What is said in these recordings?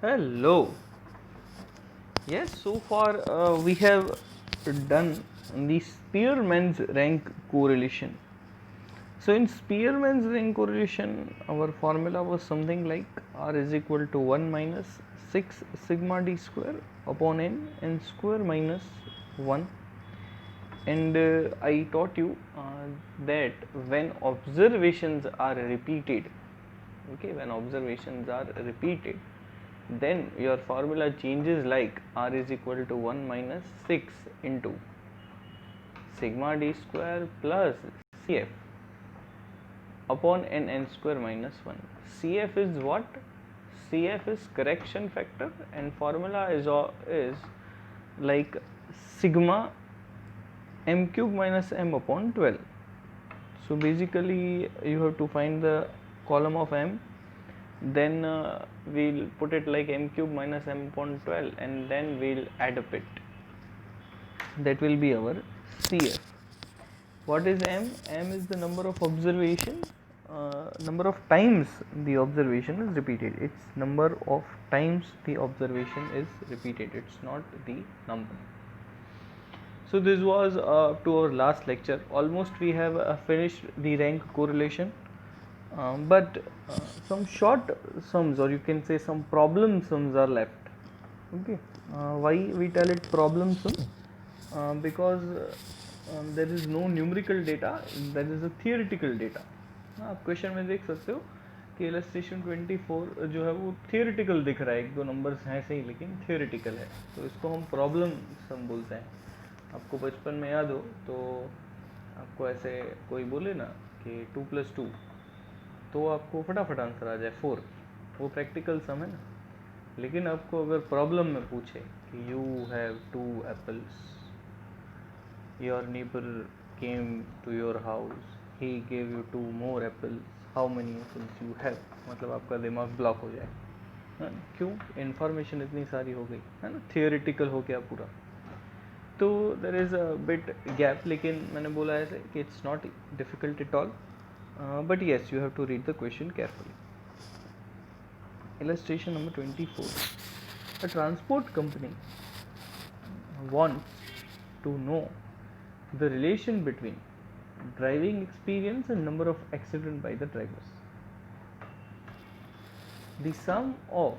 Hello. Yes, so far we have done the Spearman's rank correlation. So in Spearman's rank correlation, our formula was something like R is equal to 1 minus 6 sigma d square upon n square minus 1. And I taught you that when observations are repeated, okay, when observations are repeated, then your formula changes like R is equal to 1 minus 6 into sigma d square plus Cf upon n square minus 1. Cf is what? Cf is correction factor, and formula is like sigma m cube minus m upon 12. So basically you have to find the column of m, then we'll put it like m cube minus m upon 12, and then we'll add up it. That will be our Cf. What is m? M is the number of observation, number of times the observation is repeated. It's number of times the observation is repeated. It's not the number. So this was to our last lecture. Almost we have finished the rank correlation, but some short sums, or you can say some problem sums are left. Okay, why we tell it problem sum? Because there is no numerical data, there is a theoretical data. आप question में देख सकते हो कि illustration 24 जो है वो theoretical दिख रहा है, एक दो नंबर्स हैं सही लेकिन थियोरिटिकल है, तो इसको हम प्रॉब्लम सम बोलते हैं. आपको बचपन में याद हो तो आपको ऐसे कोई बोले ना कि 2 + 2, तो आपको फटाफट आंसर आ जाए 4, वो प्रैक्टिकल सम है ना. लेकिन आपको अगर प्रॉब्लम में पूछे कि you have 2 apples, your neighbour came to your house, he gave you 2 more apples, how many apples you have, मतलब आपका दिमाग ब्लॉक हो जाए. है ना? क्यों? इन्फॉर्मेशन इतनी सारी हो गई है ना, थियोरिटिकल हो गया पूरा. तो there is a bit gap, लेकिन मैंने बोला ऐसे कि it's not difficult at all, but yes you have to read the question carefully. Illustration number 24. A transport company wants to know the relation between driving experience and number of accidents by the drivers. The sum of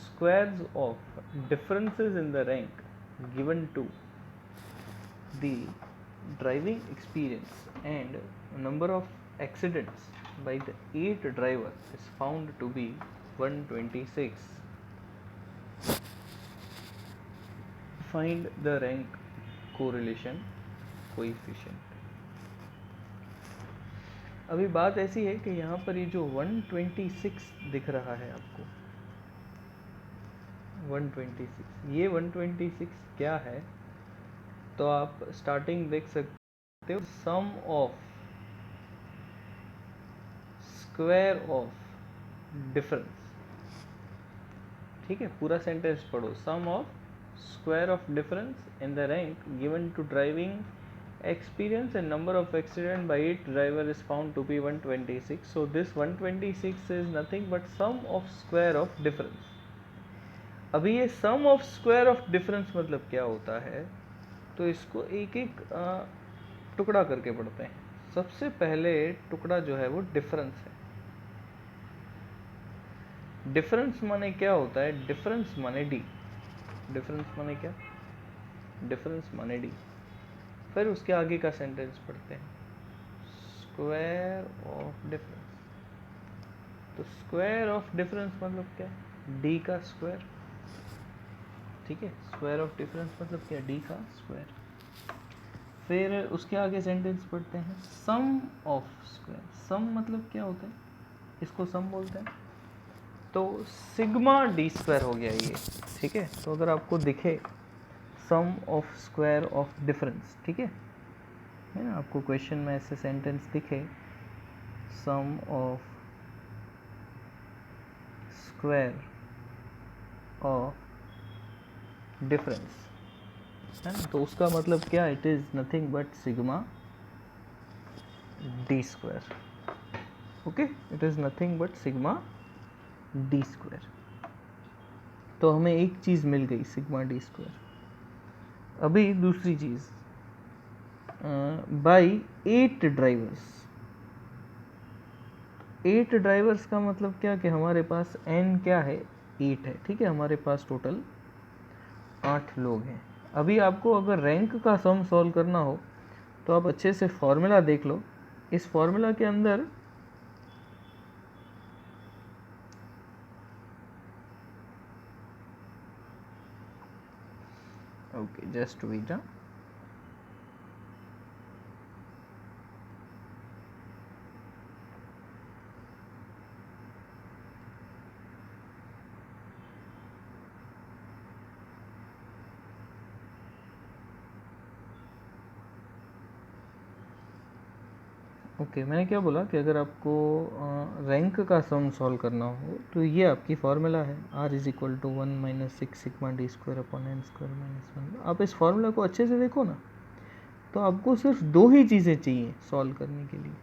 squares of differences in the rank given to the driving experience and number of accidents by the 8 drivers is found to be 126. Find the rank correlation coefficient. अभी बात ऐसी है कि यहाँ पर ये जो 126 दिख रहा है आपको, 126, ये 126 क्या है? तो आप स्टार्टिंग देख सकते हो, सम ऑफ स्क्वायर ऑफ डिफरेंस. ठीक है, पूरा सेंटेंस पढ़ो. सम of square of difference in the rank given to driving experience and number of accident by each driver is found to be 126. So this 126 is nothing but sum of square of difference. अभी ये sum of square of difference मतलब क्या होता है, तो इसको एक एक टुकड़ा करके पढ़ते हैं. सबसे पहले टुकड़ा जो है वो डिफरेंस है. डिफरेंस माने क्या होता है? डिफरेंस माने डी. डिफरेंस माने क्या? डिफरेंस माने डी. फिर उसके आगे का सेंटेंस पढ़ते हैं, स्क्वायर ऑफ डिफरेंस. तो स्क्वायर ऑफ डिफरेंस मतलब क्या? डी का स्क्वायर. ठीक है, स्क्वायर ऑफ डिफरेंस मतलब क्या? डी का स्क्वायर. फिर उसके आगे सेंटेंस पढ़ते हैं, सम ऑफ स्क्वायर. सम मतलब क्या होता है? इसको सम बोलते हैं. तो सिग्मा डी स्क्वायर हो गया ये. ठीक है, तो अगर आपको दिखे सम ऑफ स्क्वायर ऑफ डिफरेंस, ठीक है ना, आपको क्वेश्चन में ऐसे सेंटेंस दिखे, सम ऑफ स्क्वायर ऑफ डिफरेंस, है ना, तो उसका मतलब क्या? It is nothing but sigma D square. Okay, it is nothing but sigma D square. तो हमें एक चीज़ मिल गई सिग्मा डी स्क्वायर। अभी दूसरी चीज़, बाई 8 ड्राइवर्स। 8 ड्राइवर्स का मतलब क्या कि हमारे पास n क्या है, 8 है, ठीक है, हमारे पास टोटल 8 लोग हैं। अभी आपको अगर रैंक का सम सॉल्व करना हो तो आप अच्छे से फॉर्मूला देख लो। इस फॉर्मूला के अंदर ओके, जस्ट वेट। ओके, मैंने क्या बोला कि अगर आपको रैंक का सम सॉल्व करना हो तो ये आपकी फार्मूला है, r is equal to 1 minus 6 sigma D square upon N square minus 1। आप इस फार्मूला को अच्छे से देखो ना, तो आपको सिर्फ दो ही चीज़ें चाहिए सॉल्व करने के लिए।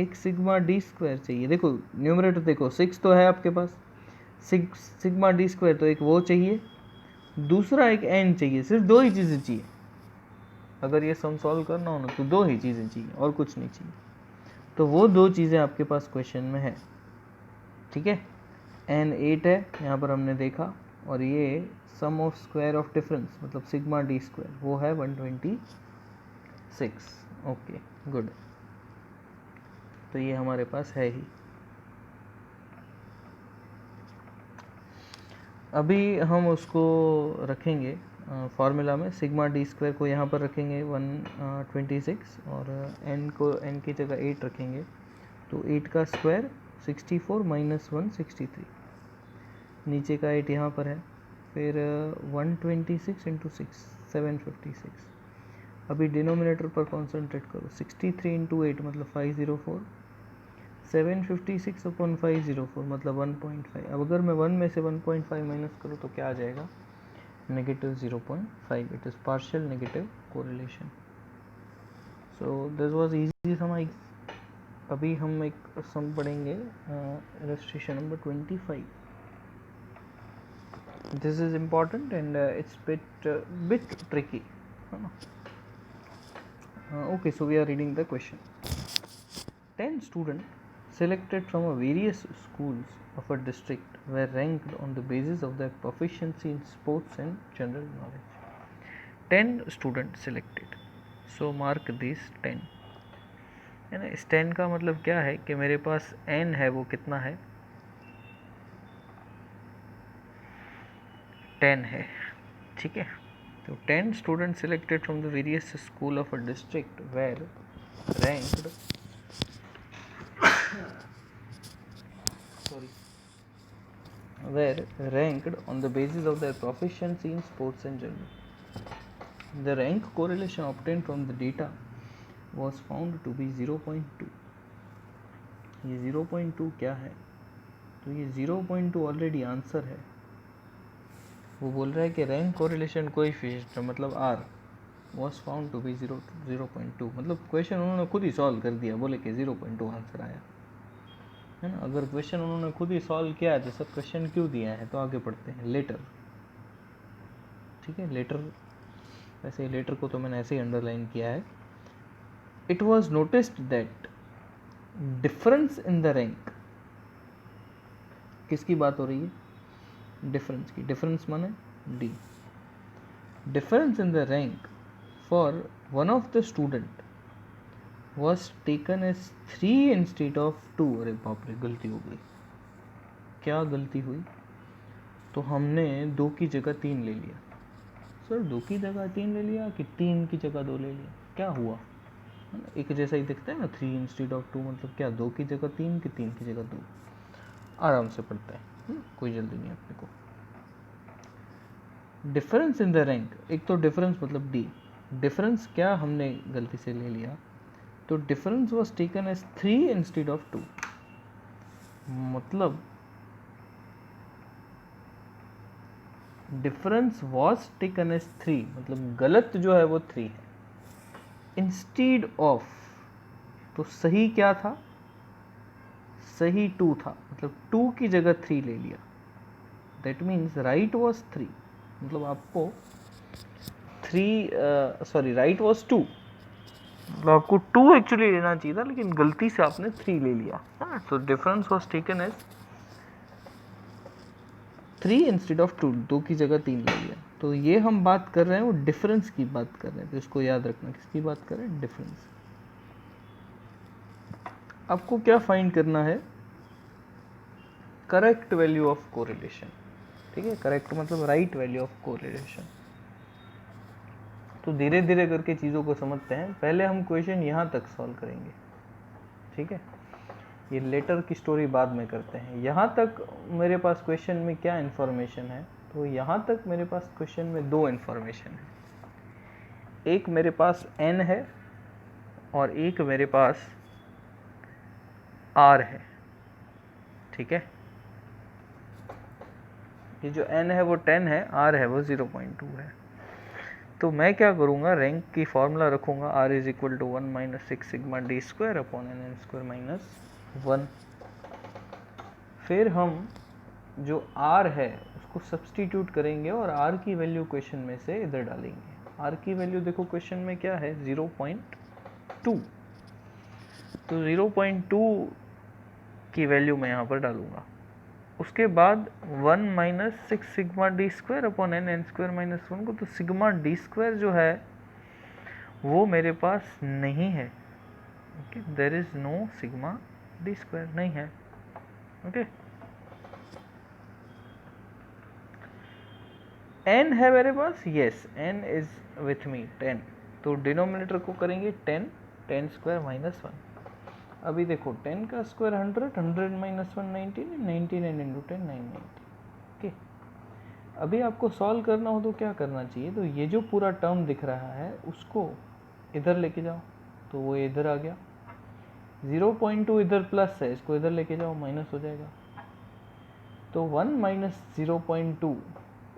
एक सिग्मा डी स्क्वायर चाहिए, देखो न्यूमरेटर देखो 6 तो है आपके पास, सिग्मा डी स्क्वायर तो एक वो चाहिए, दूसरा एक n चाहिए, सिर्फ दो ही चीज़ें चाहिए। अगर ये सम सॉल्व करना हो ना तो दो ही चीज़ें चाहिए और कुछ नहीं चाहिए। तो वो दो चीज़ें आपके पास क्वेश्चन में है, ठीक है। n 8 है यहाँ पर हमने देखा, और ये सम ऑफ स्क्वायर ऑफ डिफरेंस मतलब सिग्मा डी स्क्वायर वो है 126। ओके गुड, तो ये हमारे पास है ही। अभी हम उसको रखेंगे फार्मूला में, सिग्मा डी स्क्वायर को यहाँ पर रखेंगे 126 और n को n की जगह 8 रखेंगे, तो 8 का स्क्वायर 64 माइनस 1 63, नीचे का 8 यहाँ पर है, फिर 126 इंटू 6 756। अभी डिनोमिनेटर पर कॉन्सेंट्रेट करो, 63 इंटू 8 मतलब 504, 756 अपॉन 504 मतलब 1.5। अब अगर मैं 1 में से 1.5 माइनस करूँ तो क्या आ जाएगा, negative 0.5। It is partial negative correlation. So this was easy sum. अभी हम एक सम पढ़ेंगे, illustration number 25। This is important and it's bit tricky, है ना। Okay, so we are reading the question. 10 students selected from a various schools of a district were ranked on the basis of their proficiency in sports and general knowledge. 10 students selected, so mark this 10, है ना। इस 10 का मतलब क्या है कि मेरे पास n है, वो कितना है, 10 है, ठीक है। तो 10 students selected from the various school of a district were ranked on the basis of their proficiency in sports and general. The rank correlation obtained from the data was found to be 0.2. ये 0.2 क्या है, तो ये 0.2 already answer है। वो बोल रहा है कि रैंक कोरिलेशन कोएफिशिएंट मतलब R was found to be 0.2, मतलब क्वेश्चन उन्होंने खुद ही सॉल्व कर दिया, बोले कि 0.2 आंसर आया, है ना। अगर क्वेश्चन उन्होंने खुद ही सॉल्व किया है तो सब क्वेश्चन क्यों दिया है, तो आगे पढ़ते हैं लेटर, ठीक है। लेटर, वैसे लेटर को तो मैंने ऐसे ही अंडरलाइन किया है। It was noticed that difference in the rank, किसकी बात हो रही है, डिफरेंस की। डिफरेंस माने D. Difference in the rank for one of the student was taken as 3 instead of 2। अरे बाप रे, गलती हो गई। क्या गलती हुई, तो हमने 2 की जगह 3 ले लिया। सर 2 की जगह 3 ले लिया कि 3 की जगह 2 ले लिया, क्या हुआ, एक जैसा ही दिखता है ना। 3 इंस्टेड ऑफ 2 मतलब क्या, 2 की जगह 3 कि 3 की जगह 2। आराम से पढ़ता है, कोई जल्दी नहीं अपने को। डिफरेंस इन द रैंक, एक तो डिफरेंस मतलब डी, डिफरेंस क्या हमने गलती से ले लिया, तो difference was taken as 3 instead of 2, मतलब डिफरेंस वॉज टेकन एज 3 मतलब गलत जो है वो 3 है, इंस्टीड ऑफ, तो सही क्या था, सही 2 था, मतलब 2 की जगह 3 ले लिया। दैट मीन्स राइट वॉज 3, मतलब आपको राइट वॉज 2, मतलब आपको 2 एक्चुअली लेना चाहिए था, लेकिन गलती से आपने 3 ले लिया। So difference was taken as 3 instead of 2, 2 की जगह 3 ले लिया। तो ये हम बात कर रहे हैं वो डिफरेंस की बात कर रहे हैं, तो इसको याद रखना, किसकी बात कर रहे हैं, डिफरेंस। आपको क्या फाइंड करना है, करेक्ट वैल्यू ऑफ कोरिलेशन। ठीक है, करेक्ट मतलब राइट वैल्यू ऑफ कोरिलेशन। तो धीरे धीरे करके चीज़ों को समझते हैं। पहले हम क्वेश्चन यहाँ तक सॉल्व करेंगे, ठीक है, ये लेटर की स्टोरी बाद में करते हैं। यहाँ तक मेरे पास क्वेश्चन में क्या इन्फॉर्मेशन है, तो यहाँ तक मेरे पास क्वेश्चन में 2 इन्फॉर्मेशन है। एक मेरे पास n है और एक मेरे पास r है। ठीक है, ये जो n है वो 10 है, r है वो 0.2 है। तो मैं क्या करूँगा, रैंक की फॉर्मूला रखूँगा, r is equal to 1 minus 6 sigma D square upon N N square minus 1। फिर हम जो r है उसको सब्सटीट्यूट करेंगे और r की वैल्यू क्वेश्चन में से इधर डालेंगे। r की वैल्यू देखो क्वेश्चन में क्या है, 0.2, तो 0.2 की वैल्यू मैं यहाँ पर डालूंगा। उसके बाद 1 minus 6 sigma D square upon N N square minus 1 को, तो सिग्मा डी स्क्वायर जो है वो मेरे पास नहीं है। Okay, there is no sigma D square, नहीं है। ओके, n है मेरे पास, yes n is with me 10, तो डिनोमिनेटर को करेंगे 10, 10 स्क्वायर माइनस 1। अभी देखो 10 का स्क्वायर 100, 100 माइनस 1 19, 99 इंटू 10 990। ओके, अभी आपको सॉल्व करना हो तो क्या करना चाहिए, तो ये जो पूरा टर्म दिख रहा है उसको इधर लेके जाओ, तो वो इधर आ गया। 0.2 इधर प्लस है, इसको इधर लेके जाओ, माइनस हो जाएगा। तो 1 माइनस 0.2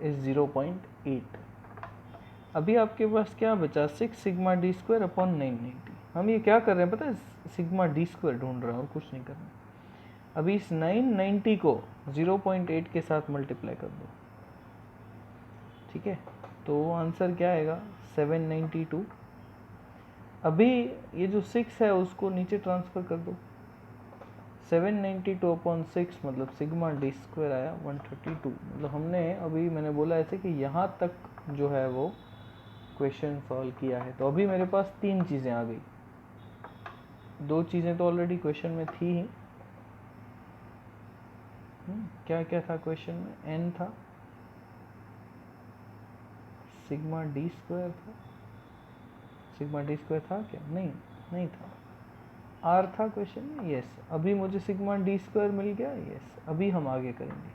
इज 0.8। अभी आपके पास क्या बचा, 6 सिग्मा डी स्क्वायर अपॉन 990। हम ये क्या कर रहे हैं पता है, सिग्मा डी स्क्वायर ढूंढ रहे हैं और कुछ नहीं करना। अभी इस 990 को 0.8 के साथ मल्टीप्लाई कर दो, ठीक है, तो आंसर क्या आएगा, 792। अभी ये जो 6 है उसको नीचे ट्रांसफ़र कर दो, 792 अपॉन 6 मतलब सिग्मा डी स्क्वायर आया 132। मतलब हमने अभी मैंने बोला ऐसे कि यहाँ तक जो है वो क्वेश्चन सॉल्व किया है। तो अभी मेरे पास 3 चीज़ें आ गई, 2 चीज़ें तो ऑलरेडी क्वेश्चन में थी ही। क्या क्या था क्वेश्चन में, n था, सिग्मा डी स्क्वायर था, सिग्मा डी स्क्वायर था क्या, नहीं था, r था क्वेश्चन में, यस। अभी मुझे सिग्मा डी स्क्वायर मिल गया, यस। अभी हम आगे करेंगे।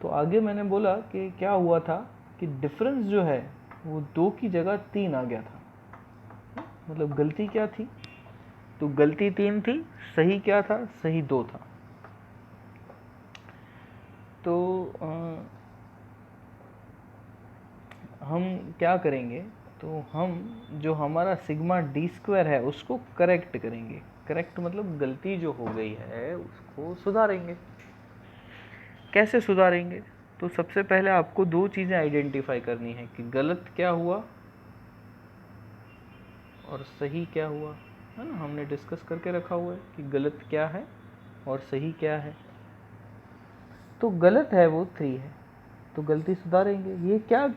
तो आगे मैंने बोला कि क्या हुआ था कि डिफरेंस जो है वो 2 की जगह 3 आ गया था। मतलब गलती क्या थी, तो गलती 3 थी, सही क्या था, सही 2 था। तो हम क्या करेंगे, तो हम जो हमारा सिग्मा डी स्क्वायर है उसको करेक्ट करेंगे। करेक्ट मतलब गलती जो हो गई है उसको सुधारेंगे। कैसे सुधारेंगे, तो सबसे पहले आपको 2 चीज़ें आइडेंटिफाई करनी है कि गलत क्या हुआ और सही क्या हुआ, है ना। हमने डिस्कस करके रखा हुआ है कि गलत क्या है और सही क्या है। तो गलत है वो 3 है, तो गलती सुधारेंगे। ये क्या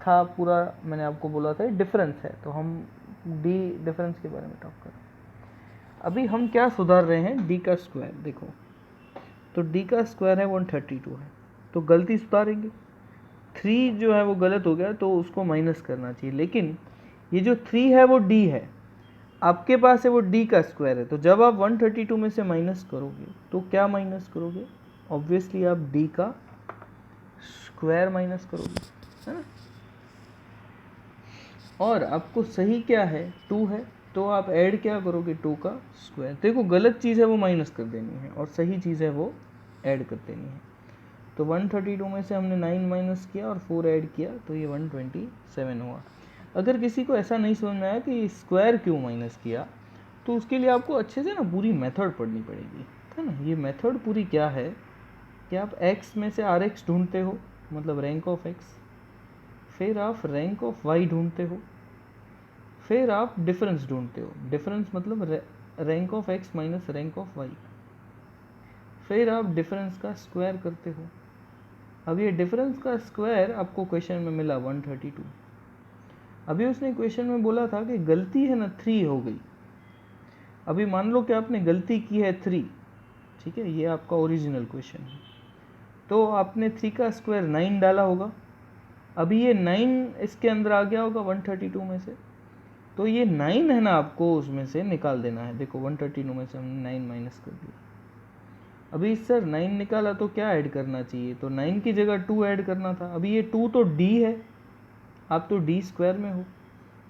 था पूरा, मैंने आपको बोला था डिफरेंस है, तो हम डी डिफरेंस के बारे में टॉक कर रहे हैं। अभी हम क्या सुधार रहे हैं, डी का स्क्वायर। देखो तो डी का स्क्वायर है 132 है, तो गलती सुधारेंगे। 3 जो है वो गलत हो गया तो उसको माइनस करना चाहिए, लेकिन ये जो 3 है वो डी है, आपके पास है वो डी का स्क्वायर है। तो जब आप 132 में से माइनस करोगे तो क्या माइनस करोगे, ऑब्वियसली आप डी का स्क्वायर माइनस करोगे, है ना। और आपको सही क्या है, 2 है, तो आप ऐड क्या करोगे, 2 का स्क्वायर। देखो गलत चीज़ है वो माइनस कर देनी है और सही चीज़ है वो ऐड कर देनी है। तो 132 में से हमने 9 माइनस किया और 4 ऐड किया, तो ये 127 हुआ। अगर किसी को ऐसा नहीं समझ में आया कि स्क्वायर क्यों माइनस किया, तो उसके लिए आपको अच्छे से ना पूरी मेथड पढ़नी पड़ेगी, है ना। ये मेथड पूरी क्या है, कि आप x में से RX ढूंढते हो, मतलब रैंक ऑफ x, फिर आप रैंक ऑफ y ढूंढते हो, फिर आप डिफरेंस ढूंढते हो, डिफरेंस मतलब rank of x minus rank of y, फिर आप डिफरेंस का स्क्वायर करते हो। अब ये डिफरेंस का स्क्वायर आपको क्वेश्चन में मिला 132। अभी उसने क्वेश्चन में बोला था कि गलती है ना 3 हो गई। अभी मान लो कि आपने गलती की है 3, ठीक है, ये आपका ओरिजिनल क्वेश्चन है, तो आपने 3 का स्क्वायर 9 डाला होगा। अभी ये 9 इसके अंदर आ गया होगा 132 में से, तो ये 9 है ना, आपको उसमें से निकाल देना है। देखो 132 में से हमने 9 माइनस कर दिया। अभी सर 9 निकाला तो क्या ऐड करना चाहिए, तो 9 की जगह 2 ऐड करना था। अभी ये 2 तो d है, आप तो d स्क्वायर में हो,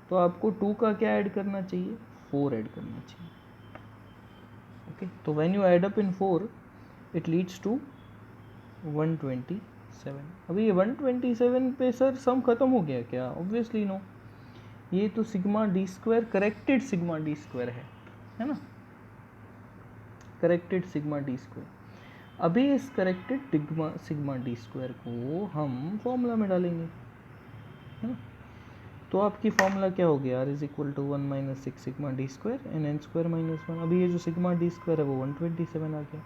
तो आपको 2 का क्या ऐड करना चाहिए, 4 ऐड करना चाहिए। ओके, तो when you add up in 4 it leads to 127। अभी ये 127 पे सर सम खत्म हो गया क्या? ऑब्वियसली नो, ये तो sigma D square, corrected sigma D square है ना, करेक्टेड सिग्मा डी स्क्वायर। अभी इस करेक्टेड सिग्मा डी स्क्वायर को हम फॉर्मूला में डालेंगे, है ना। तो आपकी फॉर्मूला क्या हो गया, r is equal to 1 minus 6 sigma D square N N square minus 1। अभी ये जो सिग्मा डी स्क्वायर है वो 127 आ गया,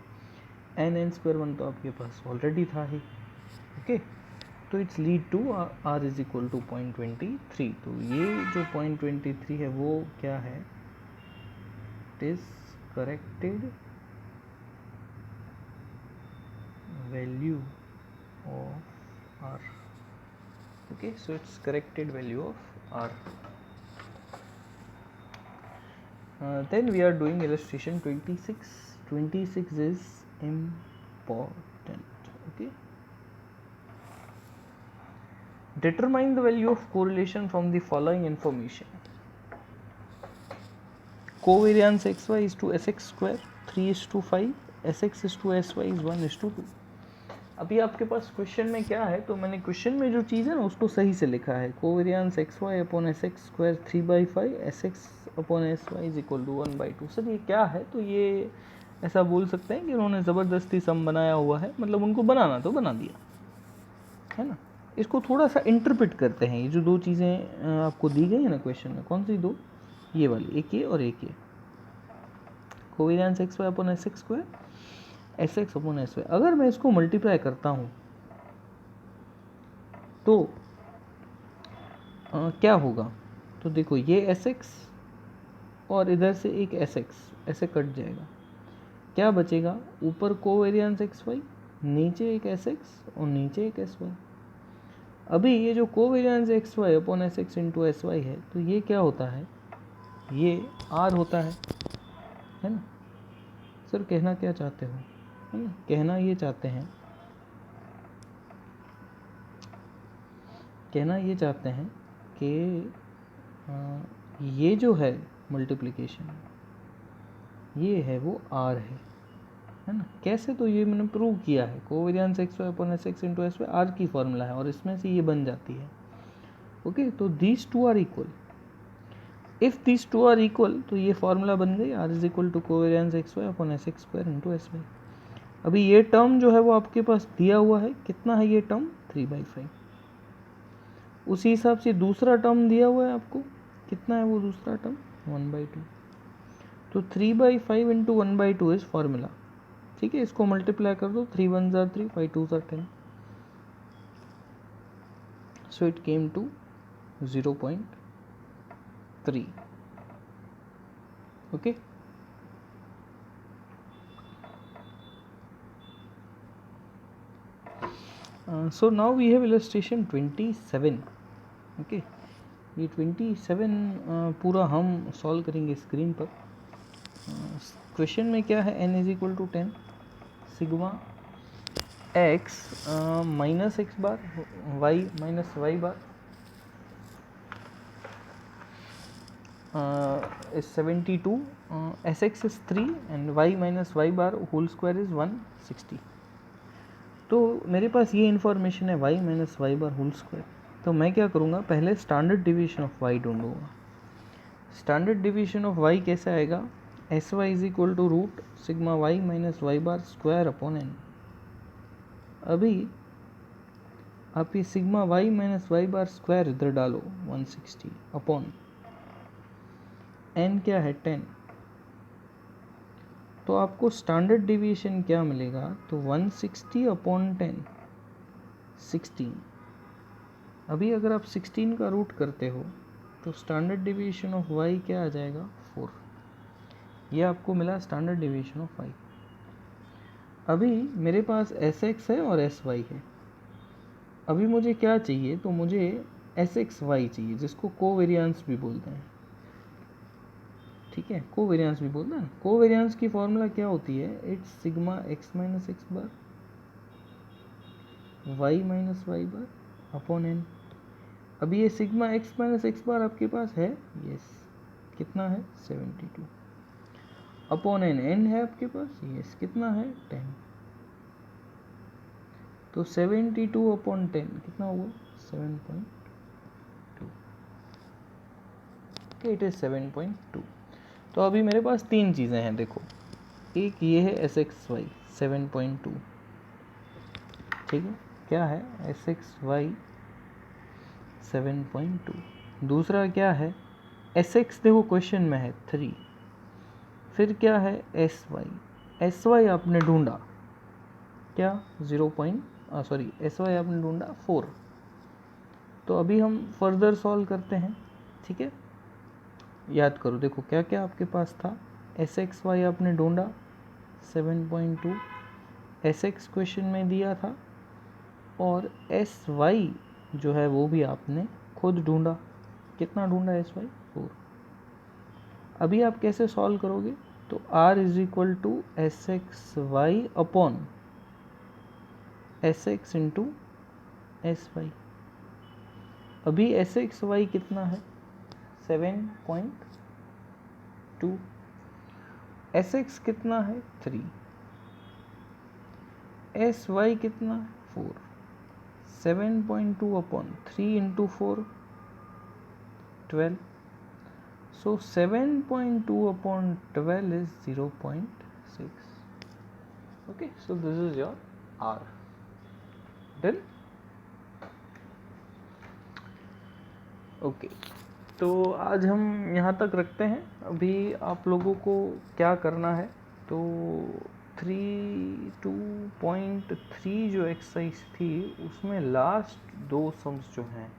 एन एन स्क्वायर 1 तो आपके पास ऑलरेडी था ही। ओके, तो it's lead to r is equal to 0.23। तो ये जो 0.23 है वो क्या है, it is corrected value of r. Okay, so it's corrected value of r. Then we are doing illustration 26. 26 is important. Okay, determine the value of correlation from the following information. Covariance xy is to sx square, 3 is to 5, sx is to sy is 1 is to 2. अभी आपके पास question में क्या है, तो मैंने question में जो चीज़ है ना उसको सही से लिखा है। Covariance X Y upon S X square 3/5 S X upon S Y is equal to 1/2। Sir ये क्या है, तो ये ऐसा बोल सकते हैं कि उन्होंने ज़बरदस्ती सम बनाया हुआ है, मतलब उनको बनाना तो बना दिया है ना। इसको थोड़ा सा इंटरप्रेट करते हैं। ये जो दो चीज़ें आपको दी गई है ना क्वेश्चन में, कौन सी दो, ये वाली, एक ये और एक ये, covariance X Y upon S X square S X upon S Y. अगर मैं इसको मल्टीप्लाई करता हूँ तो क्या होगा, तो देखो ये एस एक्स और इधर से एक एस एक्स ऐसे कट जाएगा, क्या बचेगा, ऊपर कोवेरियंस एक्स वाई, नीचे एक एस एक्स और नीचे एक एस वाई। अभी ये जो covariance X Y upon S X into S Y है, तो ये क्या होता है, ये आर होता है ना। सर कहना क्या चाहते हो, है ना, कहना ये चाहते हैं, कि ये जो है मल्टीप्लिकेशन, ये है वो आर है ना। कैसे, तो ये मैंने प्रूव किया है, covariance X Y upon S X into S Y R की फॉर्मूला है और इसमें से ये बन जाती है। ओके, तो these two are equal, if these two are equal तो ये फॉर्मूला बन गई, R is equal to covariance X Y upon S X square into S Y. अभी ये टर्म जो है वो आपके पास दिया हुआ है, कितना है ये टर्म, 3/5। उसी हिसाब से दूसरा टर्म दिया हुआ है आपको, कितना है वो दूसरा टर्म, 1/2। तो 3/5 इंटू 1/2 इज फॉर्मूला, ठीक है। इसको मल्टीप्लाई कर दो, 3 1 ज़ा 3, 5 2 ज़ा 10, so it came to 0.3। Okay, so now we have illustration 27। Okay, ये 27 पूरा हम सॉल्व करेंगे स्क्रीन पर। क्वेश्चन में क्या है, n is equal to 10 sigma x minus X bar y minus Y bar is 72, sx is 3 and y minus Y bar whole square is 160। तो मेरे पास ये इन्फॉर्मेशन है y minus Y bar whole square. तो मैं क्या करूँगा, पहले स्टैंडर्ड डिवीजन ऑफ y ढूंढूंगा। स्टैंडर्ड डिवीजन ऑफ y कैसे आएगा, S Y is equal to root sigma y minus Y bar square upon n। अभी आप ये sigma Y minus Y bar square इधर डालो 160 अपॉन n क्या है 10, तो आपको स्टैंडर्ड डिविएशन क्या मिलेगा, तो 160 अपॉन 10 16। अभी अगर आप 16 का रूट करते हो तो स्टैंडर्ड डिविएशन ऑफ y क्या आ जाएगा 4। ये आपको मिला स्टैंडर्ड डिविएशन ऑफ y। अभी मेरे पास sx है और sy है। अभी मुझे क्या चाहिए, तो मुझे sxy चाहिए, जिसको कोवेरिएंस भी बोलते हैं। ठीक है, कोवेरिएंस भी बोलते हैं। कोवेरिएंस की फॉर्मूला क्या होती है, it's sigma x minus X bar y minus Y bar upon n। अभी ये sigma x minus X bar आपके पास है, यस, कितना है 72 अपॉन n है आपके पास, यस, कितना है 10। तो 72 अपॉन 10 कितना हुआ 7.2। Okay, it is 7.2। तो अभी मेरे पास तीन चीज़ें हैं, देखो, एक ये है एस एक्स वाई 7.2, ठीक है, क्या है एस एक्स वाई 7.2। दूसरा क्या है एस एक्स, देखो क्वेश्चन में है 3। फिर क्या है एस वाई आपने ढूंढा क्या 4। तो अभी हम फर्दर सॉल्व करते हैं, ठीक है। याद करो, देखो क्या क्या आपके पास था, एस एक्स वाई आपने ढूंढा 7.2, एस एक्स क्वेश्चन में दिया था, और एस वाई जो है वो भी आपने खुद ढूंढा। कितना ढूंढा एस वाई 4। अभी आप कैसे सॉल्व करोगे, तो r is equal to S X Y upon S X into S Y. अभी एस एक्स वाई कितना है 7.2, एस एक्स कितना है 3, एस वाई कितना है 4। 7.2 upon 3 into 4 12। So 7.2 upon 12 is 0.6. Okay, so this is your R. Done? Okay, तो आज हम यहाँ तक रखते हैं। अभी आप लोगों को क्या करना है, तो 3.2.3 जो एक्सरसाइज थी उसमें लास्ट दो सम्स जो हैं,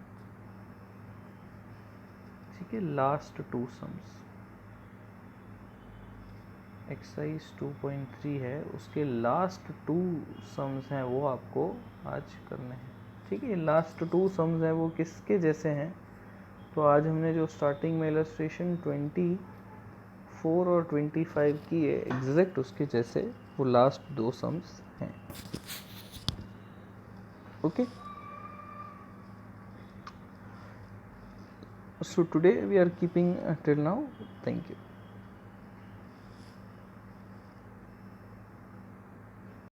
ठीक है, लास्ट टू सम्स, एक्सरसाइज 2.3 है, उसके लास्ट टू सम्स हैं वो आपको आज करने हैं, ठीक है। लास्ट टू सम्स हैं वो किसके जैसे हैं, तो आज हमने जो स्टार्टिंग में इलस्ट्रेशन 24 और 25 की है एग्जैक्ट उसके जैसे वो लास्ट दो सम्स हैं। Okay, so today we are keeping till now. Thank you.